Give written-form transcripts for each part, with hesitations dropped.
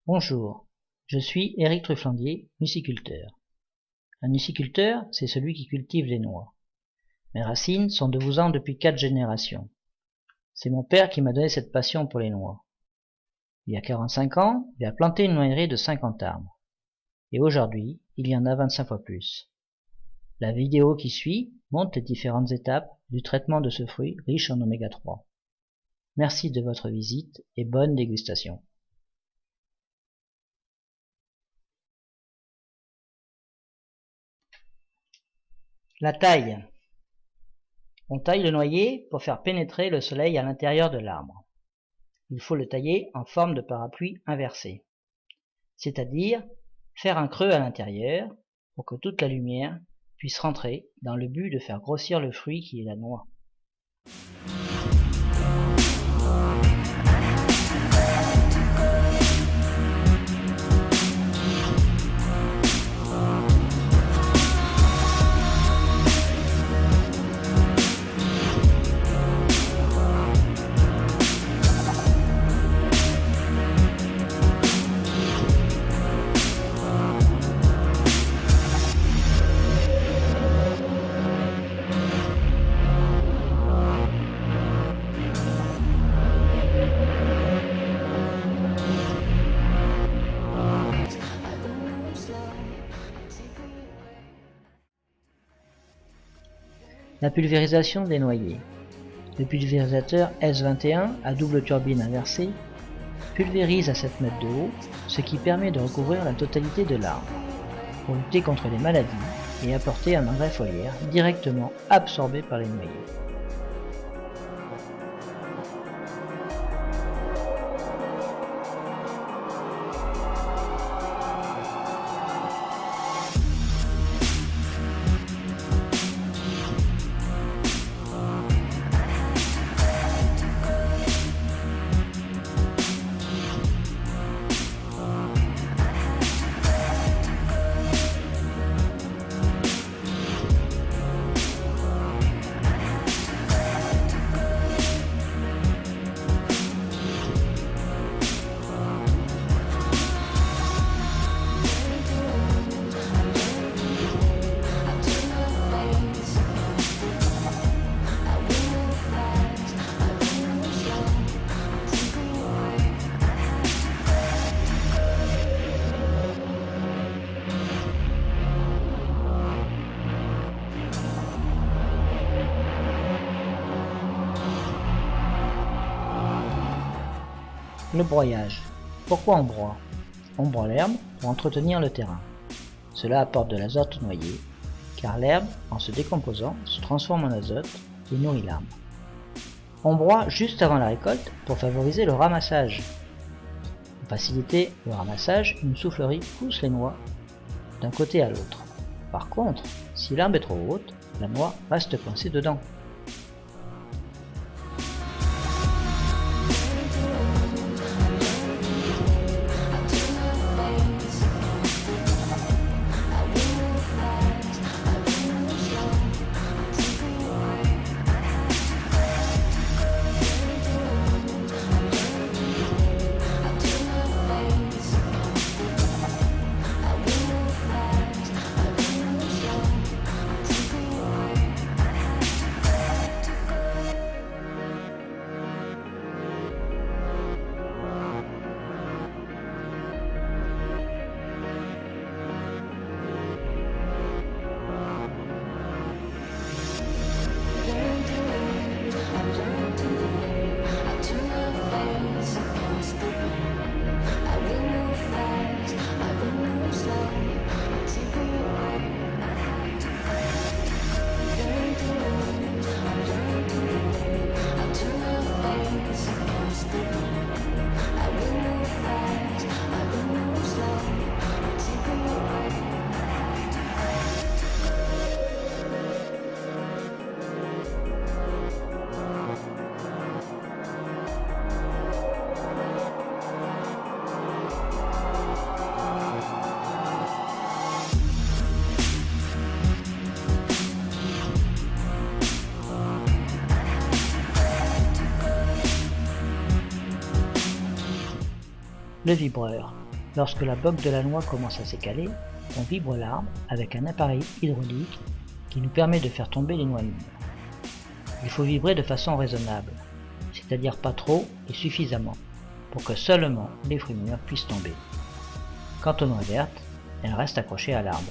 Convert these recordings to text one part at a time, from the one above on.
Bonjour, je suis Éric Trufflandier, muciculteur. Un muciculteur, c'est celui qui cultive les noix. Mes racines sont de Vouzan depuis 4 générations. C'est mon père qui m'a donné cette passion pour les noix. Il y a 45 ans, il a planté une noyerie de 50 arbres. Et aujourd'hui, il y en a 25 fois plus. La vidéo qui suit montre les différentes étapes du traitement de ce fruit riche en oméga 3. Merci de votre visite et bonne dégustation. La taille. On taille le noyer pour faire pénétrer le soleil à l'intérieur de l'arbre. Il faut le tailler en forme de parapluie inversé, c'est-à-dire faire un creux à l'intérieur pour que toute la lumière puisse rentrer dans le but de faire grossir le fruit qui est la noix. La pulvérisation des noyers. Le pulvérisateur S21 à double turbine inversée pulvérise à 7 mètres de haut, ce qui permet de recouvrir la totalité de l'arbre, pour lutter contre les maladies et apporter un engrais foliaire directement absorbé par les noyers. Le broyage. Pourquoi on broie? On broie l'herbe pour entretenir le terrain. Cela apporte de l'azote au noyer, car l'herbe, en se décomposant, se transforme en azote et nourrit l'arbre. On broie juste avant la récolte pour favoriser le ramassage. Pour faciliter le ramassage, une soufflerie pousse les noix d'un côté à l'autre. Par contre, si l'herbe est trop haute, la noix reste coincée dedans. Le vibreur. Lorsque la bogue de la noix commence à s'écaler, on vibre l'arbre avec un appareil hydraulique qui nous permet de faire tomber les noix mûres. Il faut vibrer de façon raisonnable, c'est-à-dire pas trop et suffisamment, pour que seulement les fruits mûrs puissent tomber. Quant aux noix vertes, elles restent accrochées à l'arbre.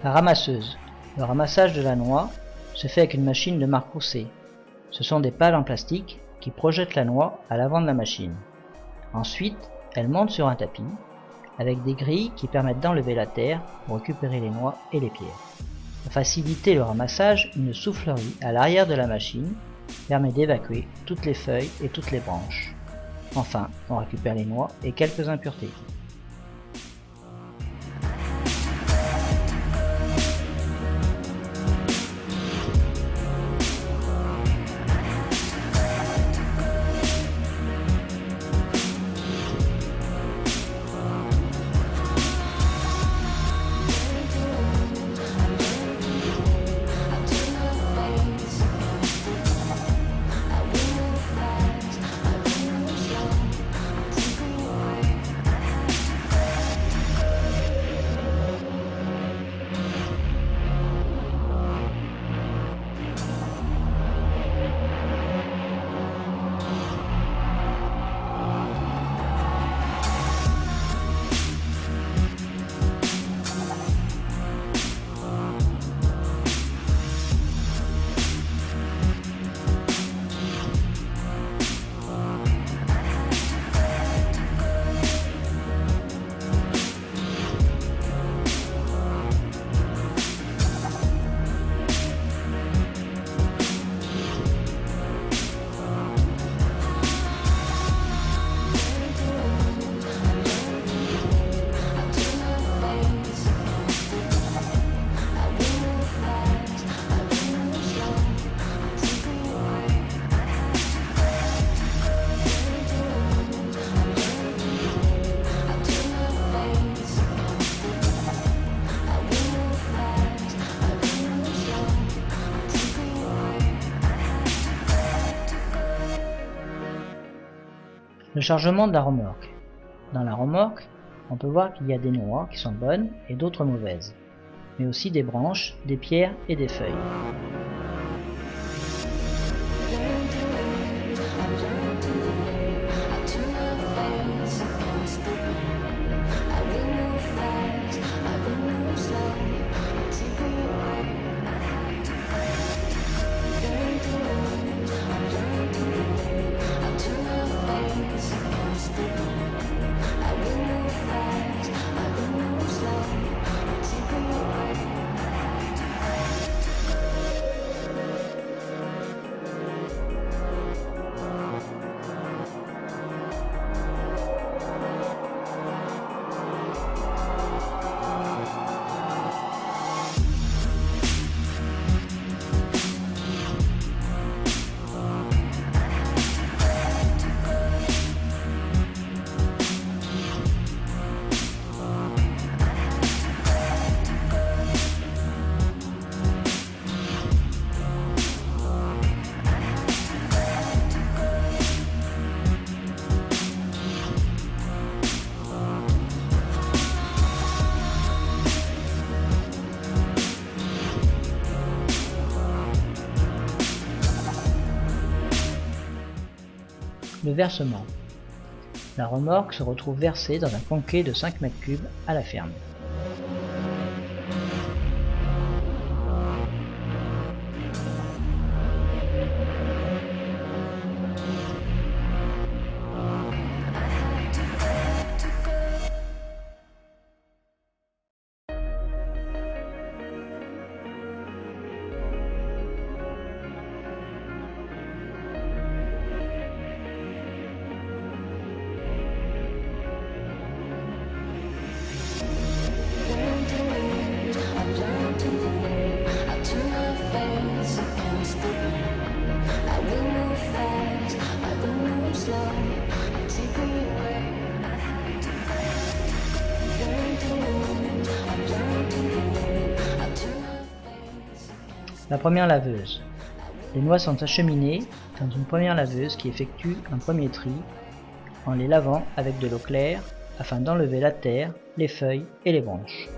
La ramasseuse. Le ramassage de la noix se fait avec une machine de marque Rousset. Ce sont des pales en plastique qui projettent la noix à l'avant de la machine. Ensuite, elle monte sur un tapis avec des grilles qui permettent d'enlever la terre pour récupérer les noix et les pierres. Pour faciliter le ramassage, une soufflerie à l'arrière de la machine permet d'évacuer toutes les feuilles et toutes les branches. Enfin, on récupère les noix et quelques impuretés. Le chargement de la remorque. Dans la remorque, on peut voir qu'il y a des noix qui sont bonnes et d'autres mauvaises, mais aussi des branches, des pierres et des feuilles. Le versement. La remorque se retrouve versée dans un conquet de 5 mètres cubes à la ferme. La première laveuse. Les noix sont acheminées dans une première laveuse qui effectue un premier tri en les lavant avec de l'eau claire afin d'enlever la terre, les feuilles et les branches.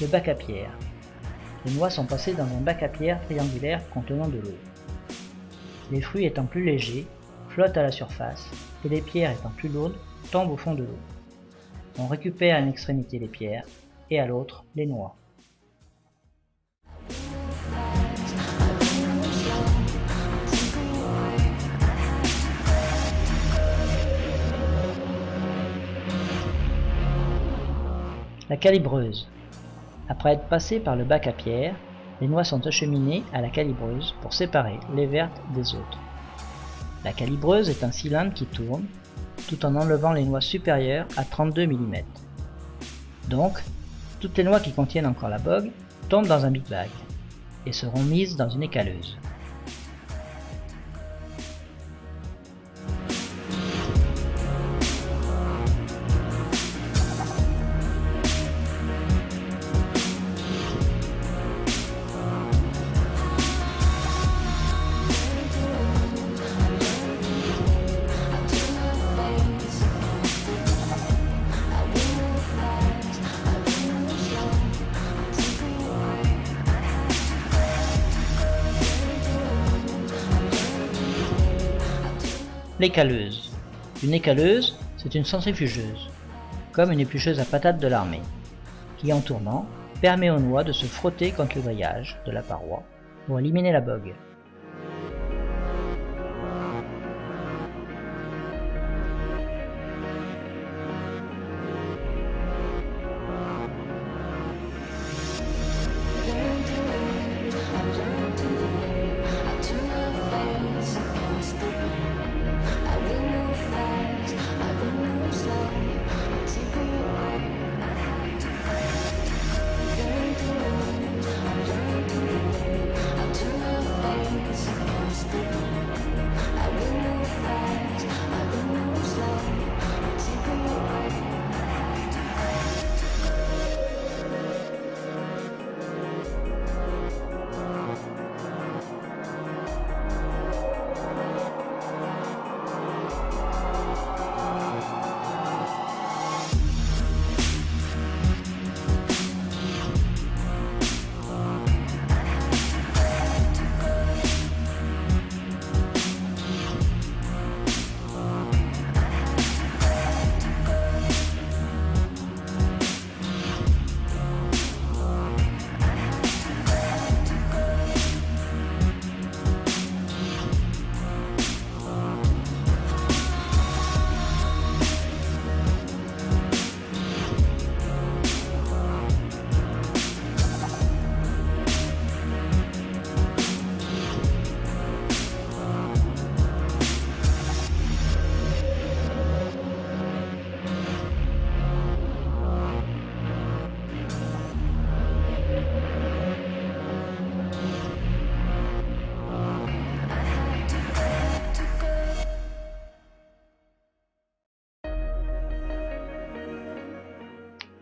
Le bac à pierre. Les noix sont passées dans un bac à pierre triangulaire contenant de l'eau. Les fruits étant plus légers, flottent à la surface, et les pierres étant plus lourdes, tombent au fond de l'eau. On récupère à une extrémité les pierres, et à l'autre les noix. La calibreuse. Après être passées par le bac à pierre, les noix sont acheminées à la calibreuse pour séparer les vertes des autres. La calibreuse est un cylindre qui tourne, tout en enlevant les noix supérieures à 32 mm. Donc, toutes les noix qui contiennent encore la bogue tombent dans un big bag et seront mises dans une écaleuse. L'écaleuse. Une écaleuse, c'est une centrifugeuse, comme une éplucheuse à patates de l'armée, qui en tournant permet aux noix de se frotter contre le grillage de la paroi pour éliminer la bogue.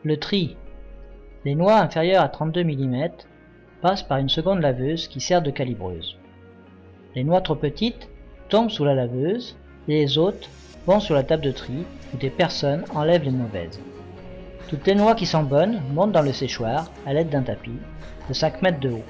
Le tri. Les noix inférieures à 32 mm passent par une seconde laveuse qui sert de calibreuse. Les noix trop petites tombent sous la laveuse et les autres vont sur la table de tri où des personnes enlèvent les mauvaises. Toutes les noix qui sont bonnes montent dans le séchoir à l'aide d'un tapis de 5 mètres de haut.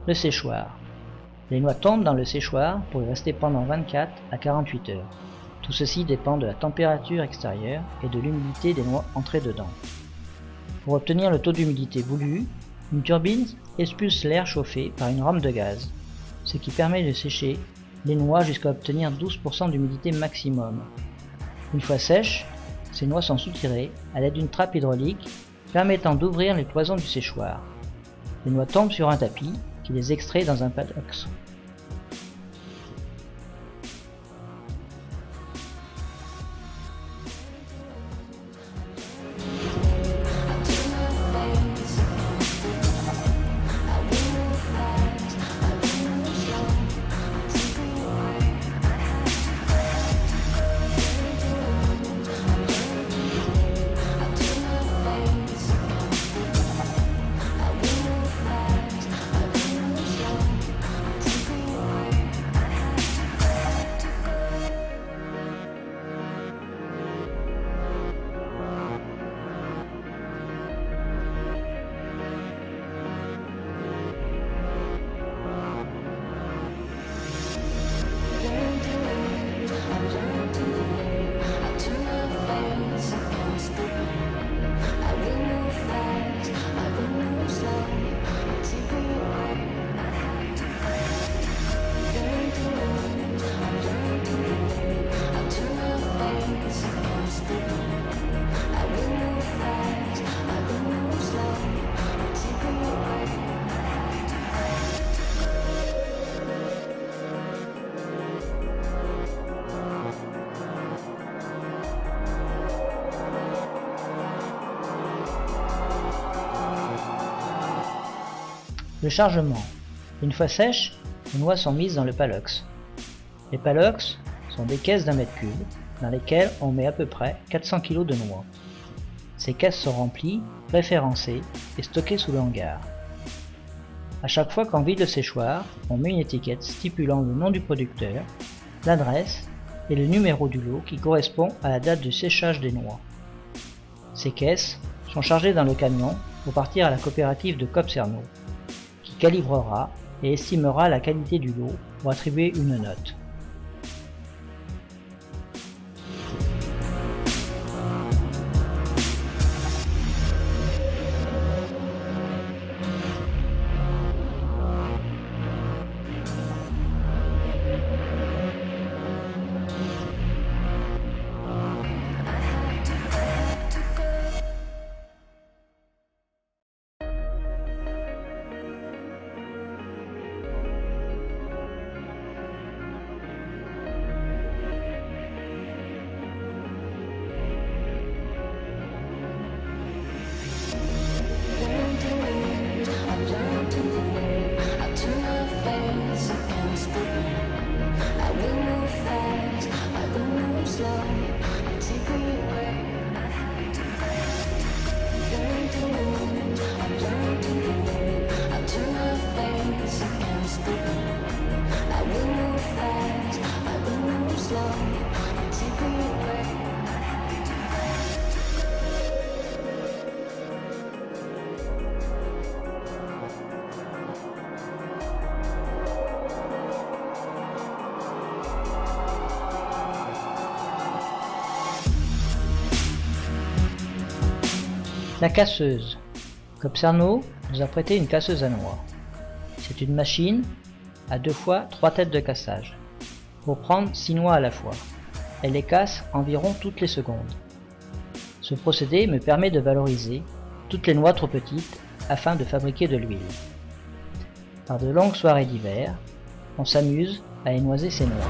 Le séchoir. Les noix tombent dans le séchoir pour y rester pendant 24 à 48 heures. Tout ceci dépend de la température extérieure et de l'humidité des noix entrées dedans. Pour obtenir le taux d'humidité voulu, une turbine expulse l'air chauffé par une rampe de gaz, ce qui permet de sécher les noix jusqu'à obtenir 12% d'humidité maximum. Une fois sèches, ces noix sont soutirées à l'aide d'une trappe hydraulique permettant d'ouvrir les cloisons du séchoir. Les noix tombent sur un tapis qui les extrait dans un paddock. Le chargement. Une fois sèches, les noix sont mises dans le palox. Les palox sont des caisses d'1 mètre cube dans lesquelles on met à peu près 400 kg de noix. Ces caisses sont remplies, référencées et stockées sous le hangar. À chaque fois qu'on vide le séchoir, on met une étiquette stipulant le nom du producteur, l'adresse et le numéro du lot qui correspond à la date de séchage des noix. Ces caisses sont chargées dans le camion pour partir à la coopérative de Copserno, qui calibrera et estimera la qualité du lot pour attribuer une note. La casseuse. Copcerno nous a prêté une casseuse à noix. C'est une machine à 2 fois 3 têtes de cassage, pour prendre 6 noix à la fois. Elle les casse environ toutes les secondes. Ce procédé me permet de valoriser toutes les noix trop petites afin de fabriquer de l'huile. Par de longues soirées d'hiver, on s'amuse à énoiser ces noix.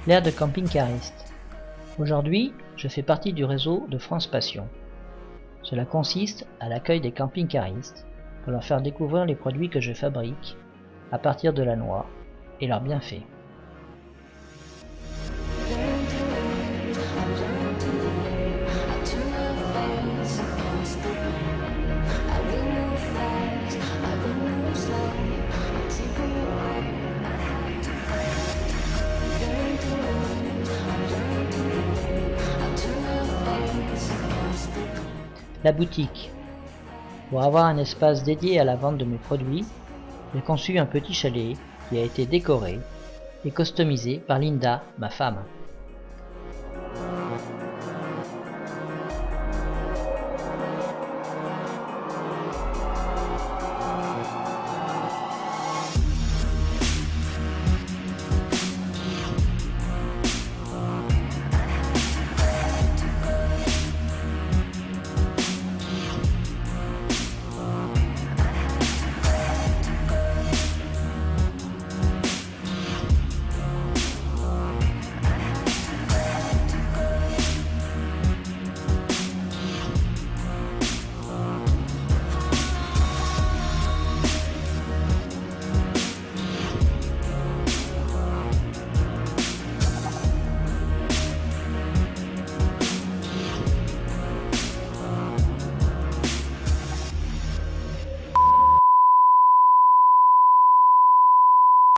L'aire de camping-cariste. Aujourd'hui, je fais partie du réseau de France Passion. Cela consiste à l'accueil des camping-caristes pour leur faire découvrir les produits que je fabrique à partir de la noix et leurs bienfaits. La boutique. Pour avoir un espace dédié à la vente de mes produits, j'ai conçu un petit chalet qui a été décoré et customisé par Linda, ma femme.